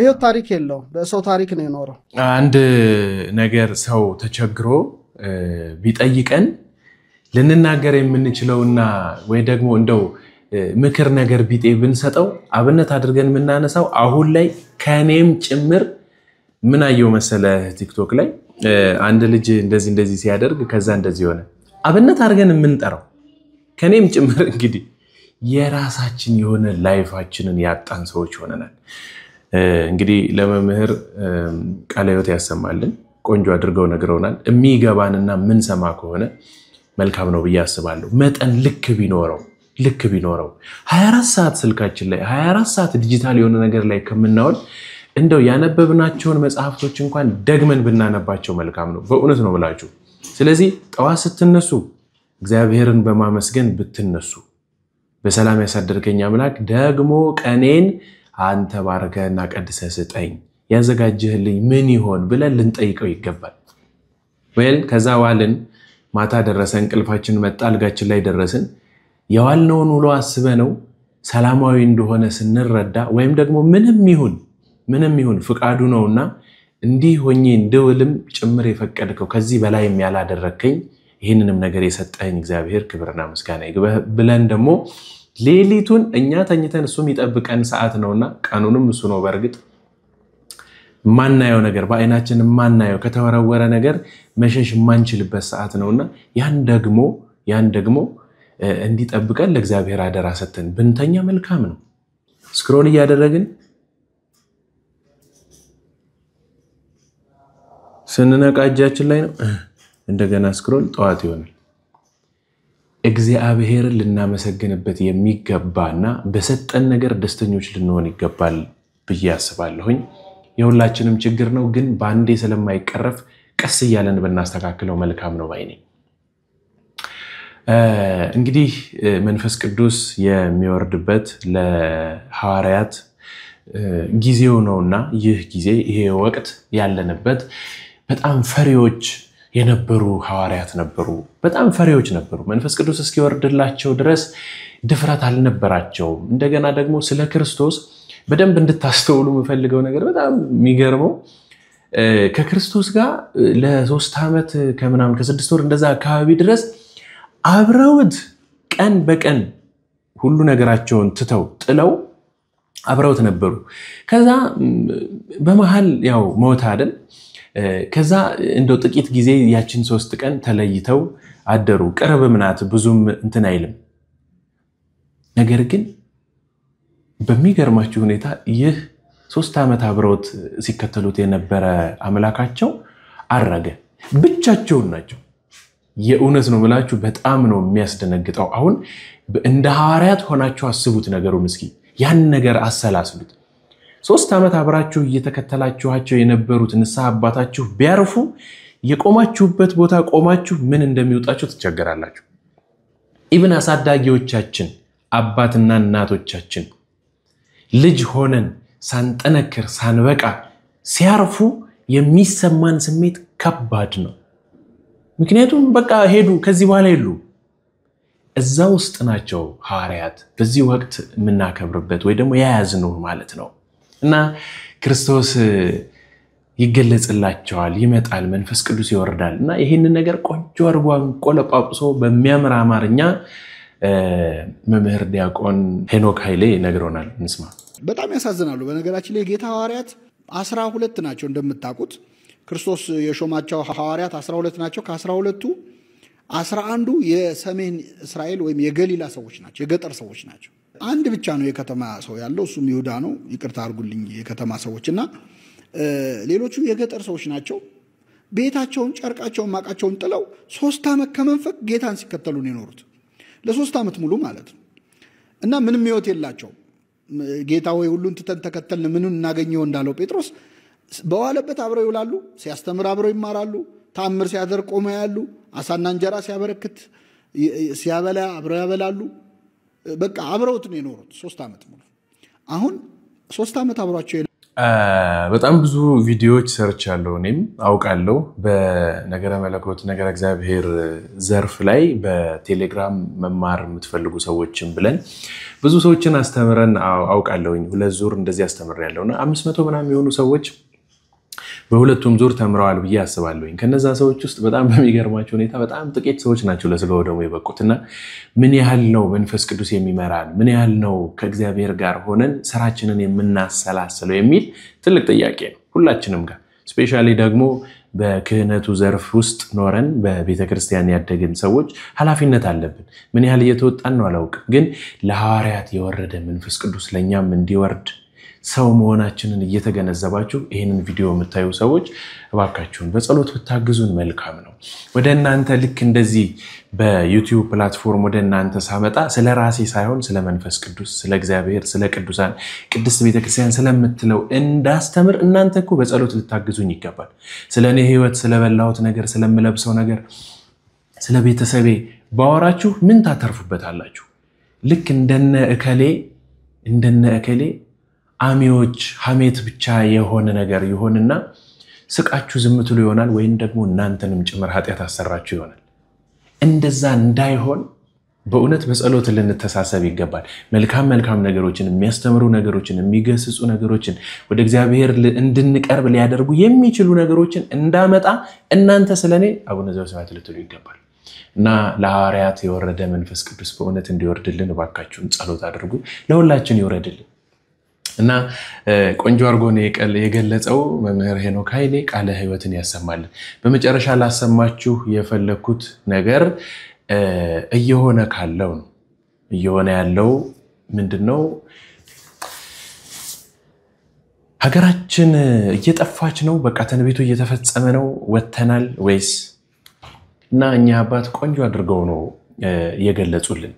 ይሄ ታሪክ የለው በሰው ታሪክ ነው የኖረው አንድ ነገር ሰው ተቸግሮ ቢጠይቀን ልንናገር የምንችለውና ወይ ደግሞ እንደው ምክር ነገር ቢጤ ብንሰጠው አብነት አድርገን ምናነሳው አሁን ላይ ከኔም ጭምር ምን አየው መሰለ ቲክቶክ ላይ አንድ ልጅ እንደዚህ ሲያደርግ ከዛ እንደዚህ ሆነ አብነት አድርገን የምንጠራው ከኔም ጭምር እንግዲህ የራሳችን የሆነ ላይፋችንን ያጣን ሰዎች ሆነናል እንግዲህ ለመምህር ቃለ ሕይወት ያሰማልን ቆንጆ አድርገው ነግረውናል የሚገባንና ምን ሰማ ከሆነ መልካም ነው ብዬ አስባለሁ መጠን ልክ ቢኖረው 24 ሰዓት ስልካችን ላይ 24 ሰዓት ዲጂታል የሆነ ነገር ላይ ከምናውል እንደው ያነበብናቸውን መጽሐፍቶች እንኳን ደግመን ብናነባቸው መልካም ነው በእውነት ነው ብላችሁ ስለዚህ ጠዋት ስትነሱ እግዚአብሔርን በማመስገን ብትነሱ በሰላም ያሳደርከኝ አምላክ ደግሞ ቀኔን አንተ ባርከህና ቀድሰህ ስጠኝ ያዘጋጀህልኝ ምን ይሆን ብለን ልንጠይቀው ይገባል ወይል ከዛ ዋልን ማታ ደረሰን እንቅልፋችን መጣ አልጋችን ላይ ደረስን የዋልነውን ውሎ አስበነው ሰላማዊ እንደሆነ ስንረዳ ወይም ደግሞ ምንም ይሁን ፍቃዱ ነውና እንዲህ ሆኜ እንደውልም ጭምር የፈቀድከው ከዚህ በላይም ያላደረከኝ ይሄንንም ነገር የሰጠኝ እግዚአብሔር ክብርና ምስጋና ይግባህ ብለን ደግሞ ሌሊቱን እኛ ተኝተን እሱ የሚጠብቀን ሰዓት ነውና ቀኑንም እሱ ነው በርግጥ ማናየው ነገር በአይናችን ማናየው ከተወረወረ ነገር መሸሽ ማንችልበት ሰዓት ነውና ያን ደግሞ እንዲጠብቀን ለእግዚአብሔር አደራ ሰተን ብንተኛ መልካም ነው ስክሮል እያደረግን ስንነቃ እጃችን ላይ ነው እንደገና ስክሮል ጠዋት ይሆናል እግዚአብሔርን ልናመሰግንበት የሚገባና በሰጠን ነገር ደስተኞች ልንሆን ይገባል ብዬ አስባለሁኝ የሁላችንም ችግር ነው ግን ባንዴ ስለማይቀረፍ ቀስ እያለን ብናስተካክለው መልካም ነው ባይኔ እንግዲህ መንፈስ ቅዱስ የሚወርድበት ለሐዋርያት ጊዜው ነውና ይህ ጊዜ ይሄ ወቅት ያለንበት በጣም ፈሪዎች የነበሩ ሐዋርያት ነበሩ በጣም ፈሪዎች ነበሩ መንፈስ ቅዱስ እስኪወርድላቸው ድረስ ድፍረት አልነበራቸው እንደገና ደግሞ ስለ ክርስቶስ በደንብ እንድታስተውሉ የምፈልገው ነገር በጣም የሚገርመው ከክርስቶስ ጋር ለ3 ዓመት ከምናምን ከ6 ወር እንደዛ አካባቢ ድረስ አብረውት ቀን በቀን ሁሉ ነገራቸውን ትተው ጥለው አብረውት ነበሩ ከዛ በመሃል ያው ሞት አይደል ከዛ እንደው ጥቂት ጊዜ ያችን 3 ቀን ተለይተው አደሩ ቅርብ ምናት ብዙም እንትን አይልም ነገር ግን በሚገርማችሁ ሁኔታ ይህ 3 ዓመት አብረውት ሲከተሉት የነበረ አምላካቸው አረገ ብቻቸውን ናቸው የእውነት ነው ብላችሁ በጣም ነው የሚያስደነግጠው አሁን እንደ ሐዋርያት ሆናችሁ አስቡት ነገሩን እስኪ ያን ነገር አሰላስሉት 3 ዓመት አብራችሁ እየተከተላችኋቸው የነበሩት ንስሐ አባታችሁ ቢያርፉ የቆማችሁበት ቦታ ቆማችሁ ምን እንደሚወጣችሁ ትቸገራላችሁ ኢቭን አሳዳጊዎቻችን አባትና እናቶቻችን ልጅ ሆነን ሳንጠነክር ሳንበቃ ሲያርፉ የሚሰማን ስሜት ከባድ ነው ምክንያቱም በቃ ሄዱ ከዚህ በኋላ ይሉ እዛ ውስጥ ናቸው ሐዋርያት በዚህ ወቅት ምናከብርበት ወይ ደግሞ ያያዝነው ማለት ነው እና ክርስቶስ ይገለጽላቸዋል ይመጣል መንፈስ ቅዱስ ይወርዳል እና ይሄንን ነገር ቆንጆ አርጓን ቆለጳጵሶ በሚያምር አማርኛ መምህር ዲያቆን ሄኖክ ኃይሌ ነግሮናል እንስማ በጣም ያሳዝናሉ በነገራችን ላይ ጌታ ሐዋርያት 12 ናቸው እንደምታውቁት ክርስቶስ የሾማቸው ሐዋርያት 12 ናቸው ከ12ቱ 11ዱ የሰሜን እስራኤል ወይም የገሊላ ሰዎች ናቸው የገጠር ሰዎች ናቸው አንድ ብቻ ነው የከተማ ሰው ያለው እሱም ይሁዳ ነው ይቅርታ አርጉልኝ የከተማ ሰዎችና ሌሎቹ የገጠር ሰዎች ናቸው ቤታቸውን ጨርቃቸውን ማቃቸውን ጥለው 3 ዓመት ከመንፈቅ ጌታን ሲከተሉ ነው የኖሩት ለ3 ዓመት ሙሉ ማለት ነው እና ምንም ህይወት የላቸው ጌታ ወይ ሁሉን ተተን ተከተልን ምንን እናገኘው እንዳለው ጴጥሮስ በዋለበት አብረው ይውላሉ ሲያስተምር አብረው ይማራሉ ታምር ሲያደርግ ቆመው ያሉ አሳና እንጀራ ሲያበረክት ሲያበላ አብረው ያበላሉ በቃ አብረውት ነው የኖሩት 3 ዓመት ሙሉ አሁን 3 ዓመት አብሯቸው በጣም ብዙ ቪዲዮዎች ሰርች ያለው እኔም አውቃለሁ በነገረ መለኮት ነገረ እግዚአብሔር ዘርፍ ላይ በቴሌግራም መማር የምትፈልጉ ሰዎችን ብለን ብዙ ሰዎችን አስተምረን አውቃለሁኝ 2 ዙር እንደዚህ አስተምሬያለሁና 500 ምናምን የሆኑ ሰዎች በሁለቱም ዙር ተምረዋል ብዬ አስባለሁኝ ከነዛ ሰዎች ውስጥ በጣም በሚገርማቸው ሁኔታ በጣም ጥቂት ሰዎች ናቸው ለስጋው ደግሞ የበቁትና ምን ያህል ነው መንፈስ ቅዱስ የሚመራን ምን ያህል ነው ከእግዚአብሔር ጋር ሆነን ስራችንን የምናሰላስለው የሚል ትልቅ ጥያቄ ነው ሁላችንም ጋር ስፔሻሊ ደግሞ በክህነቱ ዘርፍ ውስጥ ኖረን በቤተክርስቲያን ያደግን ሰዎች ኃላፊነት አለብን ምን ያህል እየተወጣን ነው አላውቅም ግን ለሐዋርያት የወረደ መንፈስ ቅዱስ ለኛም እንዲወርድ ሰው መሆናችንን እየተገነዘባችሁ ይሄንን ቪዲዮ የምታዩ ሰዎች እባካችሁን በጸሎት ብታግዙን መልካም ነው ወደ እናንተ ልክ እንደዚህ በዩቲዩብ ፕላትፎርም ወደ እናንተ ሳመጣ ስለ ራሴ ሳይሆን ስለ መንፈስ ቅዱስ ስለ እግዚአብሔር ስለ ቅዱሳን ቅድስት ቤተክርስቲያን ስለምትለው እንዳስተምር እናንተ እኮ በጸሎት ልታግዙኝ ይገባል ስለኔ ህይወት ስለበላሁት ነገር ስለምለብሰው ነገር ስለ ቤተሰቤ ባወራችሁ ምን ታተርፉበታላችሁ ልክ እንደነ እከሌ አሚዎች ሐሜት ብቻ የሆነ ነገር ይሆንና ስቃችሁ ዝምትሉ ይሆናል ወይም ደግሞ እናንተንም ጭምር ኃጢያት አሰራችሁ ይሆናል እንደዛ እንዳይሆን በእውነት በጸሎት ልንተሳሰብ ይገባል መልካም ነገሮችን የሚያስተምሩ ነገሮችን የሚገስጹ ነገሮችን ወደ እግዚአብሔር እንድንቀርብ ሊያደርጉ የሚችሉ ነገሮችን እንዳመጣ እናንተ ስለኔ አቡነ ዘበሰማያት ልትሉ ይገባል እና ለሐዋርያት የወረደ መንፈስ ቅዱስ በእውነት እንዲወርድልን ባካችሁን ጸሎት አድርጉ ለሁላችን ይወርድልን እና ቆንጆ አርጎን የገለጸው መምህር ሄኖክ ኃይሌ ቃለ ሕይወትን ያሰማልን በመጨረሻ ላሰማችሁ የፈለኩት ነገር እየሆነ ካለው ነው እየሆነ ያለው ምንድነው ሀገራችን እየጠፋች ነው በቃ ተንቢቱ እየተፈጸመ ነው ወተናል ወይስ እና እኛ አባት ቆንጆ አድርገው ነው የገለጹልን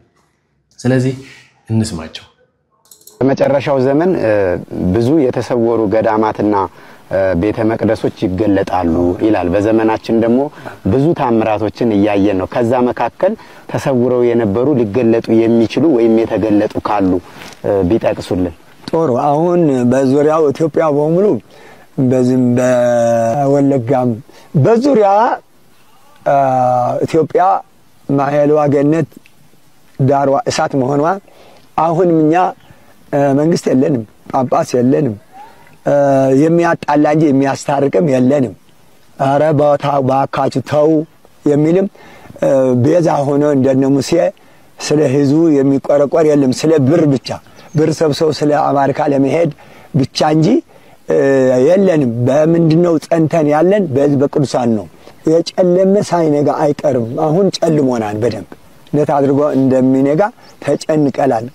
ስለዚህ እንስማቸው በመጨረሻው ዘመን ብዙ የተሰወሩ ገዳማትና ቤተ መቅደሶች ይገለጣሉ ይላል በዘመናችን ደግሞ ብዙ ታምራቶችን ያያየን ነው ከዛ መካከል ተሰውረው የነበሩ ሊገለጡ የሚችሉ ወይም የተገለጡ ካሉ ቢጠቅሱልን ጦሩ አሁን በዙሪያው ኢትዮጵያ በሙሉ በዝም በወለጋም በዙሪያ ኢትዮጵያ ማህልዋ ገነት ዳርዋ እሳት መሆኗ አሁን ምኛ መንግስት የለንም ጳጳስ የለንም የሚያጣላ እንጂ የሚያስታርቅም የለንም አረ ባካችሁ ተው የሚልም ቤዛ ሆኖ እንደነ ሙሴ ስለ ህዝቡ የሚቆረቆር የለም ስለ ብር ሰብሰው ስለ አሜሪካ ለመሄድ ብቻ እንጂ የለንም በምንድነው ጸንተን ያለን በህዝብ ቅዱሳን ነው የጨለመ ሳይነጋ አይቀርም አሁን ጨልሞናል በደንብ እንዴት አድርጎ እንደሚነጋ ተጨንቀላል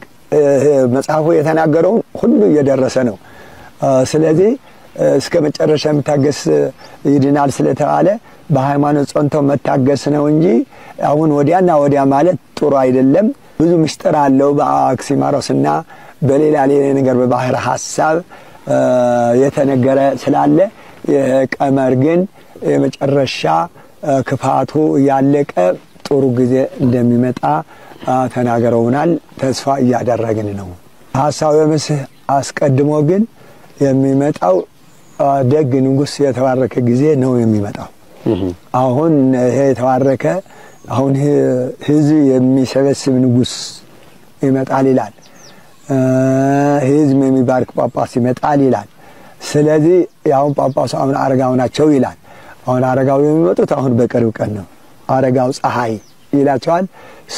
መጽሐፉ የተናገረው ሁሉ እየደረሰ ነው ስለዚህ እስከ መጨረሻ መታገስ ይድናል ስለተባለ በሃይማኖት ጸንቶ መታገስ ነው እንጂ አሁን ወዲያና ወዲያ ማለት ጥሩ አይደለም ብዙ ምስጢር አለው በአክሲማሮስና በሌላ ነገር በባህር ሐሳብ የተነገረ ስላለ የቀመር ግን የመጨረሻ ክፋቱ ያለቀ ጥሩ ጊዜ እንደሚመጣ ተናገረውናል ተስፋ ያደረግን ነው ሐሳቡ መስህ አስቀድሞ ግን የሚመጣው ደግ ንጉስ የተባረከ ጊዜ ነው የሚመጣው አሁን ይሄ የተባረከ አሁን ህዝብ የሚሰበስብ ንጉስ ይመጣል ይላል ህዝብ የሚባርክ ጳጳስ ይመጣል ይላል ስለዚህ ያው ጳጳሱ አሁን አረጋው ናቸው ይላል አሁን አረጋው የሚመጡት አሁን በቅርብ ቀን ነው አረጋው ፀሐይ ይላቸዋል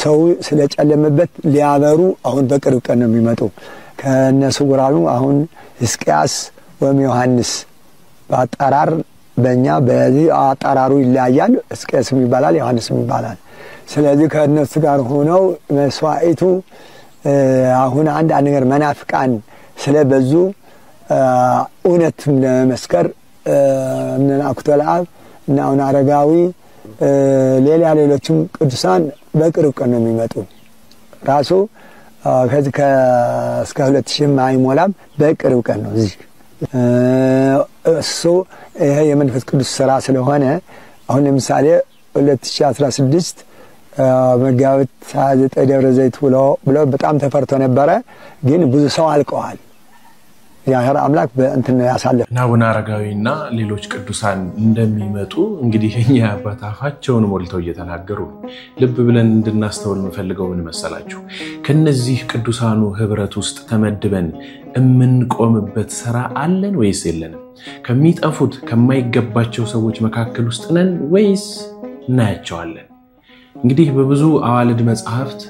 ሰው ስለጨለመበት ሊያበሩ አሁን በቅርብ ቀን ነው የሚመጡ ከነሱ ጉራሉ አሁን ሕዝቅያስ ወይም ዮሐንስ በአጠራር በእኛ በዚህ አጠራሩ ይለያያል ሕዝቅያስ ይባላል ዮሐንስ ይባላል ስለዚህ ከነሱ ጋር ሆነው መስዋዕቱ አሁን አንድ ነገር መናፍቃን ስለበዙ እውነትም ለመስከር እነና አክቶላብ እና አረጋዊ ሌሎችም ቅዱሳን በቅርብ ቀን ነው የሚመጡ ራሱ ከዚህ እስከ 2000 ማይሞላም በቅርብ ቀን ነው እዚህ እሱ ይሄ የመንፈስ ቅዱስ ሥራ ስለሆነ አሁን ለምሳሌ 2016 መጋቢት 29 ደብረ ዘይት ብሎ በጣም ተፈርቶ ነበረ ግን ብዙ ሰው አልቀዋል እግዚአብሔር አምላክ በእንትን ያሳለፈ አቡነ አረጋዊና ሌሎች ቅዱሳን እንደሚመጡ እንግዲህ እኛ አባት አፋቸውን ሞልተው እየተናገሩ ልብ ብለን እንድናስተውል የምፈልገው ምን መሰላችሁ? ከነዚህ ቅዱሳኑ ህብረት ውስጥ ተመድበን የምንቆምበት ስራ አለን ወይስ የለንም? ከሚጠፉት ከማይገባቸው ሰዎች መካከል ውስጥ ነን ወይስ እናያቸዋለን? እንግዲህ በብዙ አዋልድ መጽሐፍት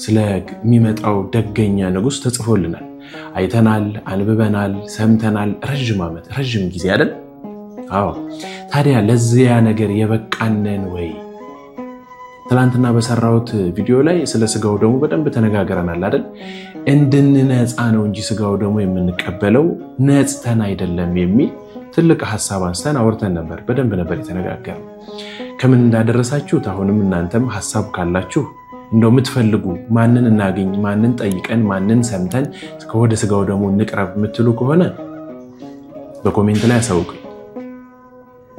ስለሚመጣው ደገኛ ንጉስ ተጽፎልናል። አይተናል፣ አንብበናል፣ ሰምተናል። ረጅም ዓመት ረጅም ጊዜ አይደል? አዎ። ታዲያ ለዚያ ነገር የበቃነን ወይ? ትላንትና በሰራውት ቪዲዮ ላይ ስለ ስጋው ደግሞ በደንብ ተነጋግረናል አይደል? እንድንነጻ ነው እንጂ ስጋው ደግሞ የምንቀበለው ነጽተን አይደለም የሚል ትልቅ ሐሳብ አንስተን አውርተን ነበር። በደንብ ነበር የተነጋገረው። ከምን እንዳደረሳችሁት አሁንም እናንተም ሐሳብ ካላችሁ እንደው የምትፈልጉ ማንን እናገኝ፣ ማንን ጠይቀን፣ ማንን ሰምተን ወደ ስጋው ደግሞ እንቅረብ የምትሉ ከሆነ በኮሜንት ላይ አሳውቁኝ።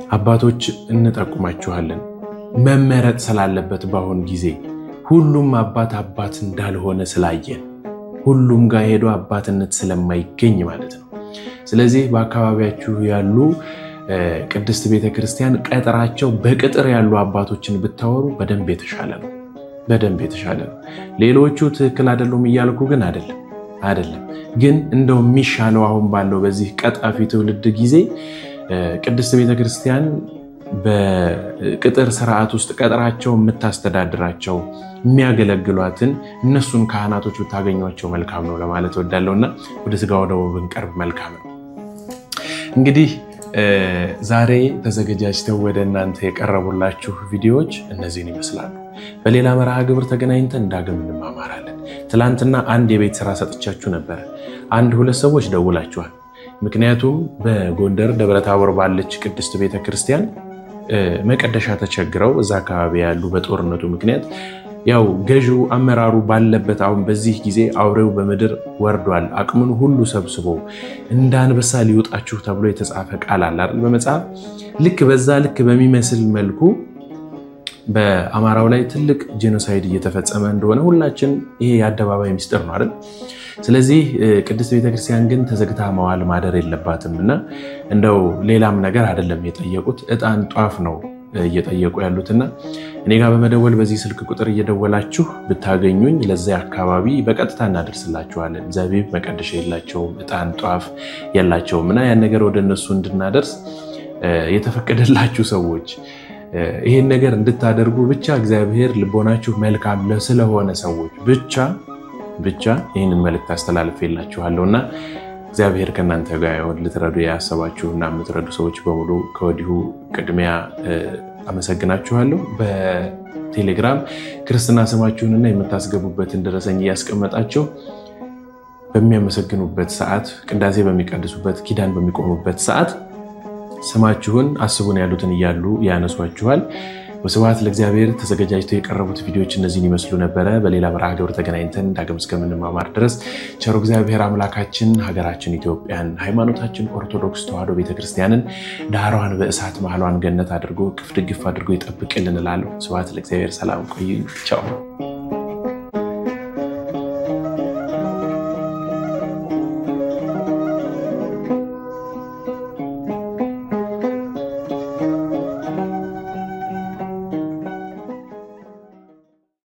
አባቶች እንጠቁማችኋለን። መመረጥ ስላለበት ባሁን ጊዜ ሁሉም አባት እንዳልሆነ ስላየን ሁሉም ጋር ሄዶ አባትነት ስለማይገኝ ማለት ነው። ስለዚህ በአካባቢያችሁ ያሉ ቅድስት ቤተክርስቲያን ቀጥራቸው በቅጥር ያሉ አባቶችን ብታወሩ በደንብ የተሻለ ነው። በደንብ የተሻለ ነው። ሌሎቹ ትክክል አይደሉም እያልኩ ግን አይደለም። ግን እንደው የሚሻለው አሁን ባለው በዚህ ቀጣፊ ትውልድ ጊዜ ቅድስት ቤተክርስቲያን በቅጥር ስርዓት ውስጥ ቀጥራቸው የምታስተዳድራቸው የሚያገለግሏትን እነሱን ካህናቶች ብታገኟቸው መልካም ነው ለማለት ወዳለውና ወደ ስጋው ደግሞ ብንቀርብ መልካም ነው። እንግዲህ ዛሬ ተዘጋጅተው ወደ እናንተ የቀረቡላችሁ ቪዲዮዎች እነዚህን ይመስላሉ። በሌላ መርሃ ግብር ተገናኝተን ዳግም እንማማራለን። ትላንትና አንድ የቤት ስራ ሰጥቻችሁ ነበር። አንድ ሁለት ሰዎች ደውላችኋል። ምክንያቱም በጎንደር ደብረታቦር ባለች ቅድስት ቤተክርስቲያን መቀደሻ ተቸግረው እዛ አካባቢ ያሉ በጦርነቱ ምክንያት ያው ገዢው አመራሩ ባለበት አሁን በዚህ ጊዜ አውሬው በመድር ወርዷል፣ አቅሙን ሁሉ ሰብስቦ እንዳንበሳ ሊወጣችሁ ተብሎ የተጻፈ ቃል አለ አይደል በመጽሐፍ። ልክ በዛ ልክ በሚመስል መልኩ በአማራው ላይ ትልቅ ጄኖሳይድ እየተፈጸመ እንደሆነ ሁላችን ይሄ የአደባባይ ሚስጥር ነው አይደል? ስለዚህ ቅድስት ቤተክርስቲያን ግን ተዘግታ መዋል ማደር የለባትምና እንደው ሌላም ነገር አይደለም የጠየቁት፣ ዕጣን ጧፍ ነው እየጠየቁ ያሉትና እኔ ጋር በመደወል በዚህ ስልክ ቁጥር እየደወላችሁ ብታገኙኝ ለዚያ አካባቢ በቀጥታ እናደርስላችኋለን። ዘቢብ መቀደሻ የላቸውም፣ ዕጣን ጧፍ የላቸውምና ያን ነገር ወደ እነሱ እንድናደርስ የተፈቀደላችሁ ሰዎች ይሄን ነገር እንድታደርጉ ብቻ እግዚአብሔር ልቦናችሁ መልካም ስለሆነ ሰዎች ብቻ ይሄንን መልእክት አስተላልፌላችኋለሁና እግዚአብሔር ከናንተ ጋር ይሁን። ልትረዱ ያሰባችሁና የምትረዱ ሰዎች በሙሉ ከወዲሁ ቅድሚያ አመሰግናችኋለሁ። በቴሌግራም ክርስትና ስማችሁንና የምታስገቡበትን ደረሰኝ ያስቀመጣችሁ በሚያመሰግኑበት ሰዓት፣ ቅዳሴ በሚቀድሱበት፣ ኪዳን በሚቆሙበት ሰዓት ስማችሁን አስቡን ያሉትን እያሉ ያነሷችኋል። ወስብሐት ለእግዚአብሔር። ተዘጋጅተው የቀረቡት ቪዲዮዎች እነዚህን ይመስሉ ነበረ። በሌላ መርሃ ግብር ተገናኝተን ዳግም እስከምንማማር ድረስ ቸሩ እግዚአብሔር አምላካችን ሀገራችን ኢትዮጵያን፣ ሃይማኖታችን ኦርቶዶክስ ተዋሕዶ ቤተክርስቲያንን ዳሯን በእሳት መሃሏን ገነት አድርጎ ቅፍ ድግፍ አድርጎ ይጠብቅልን እላለሁ። ስብሐት ለእግዚአብሔር። ሰላም ቆዩ። ቻው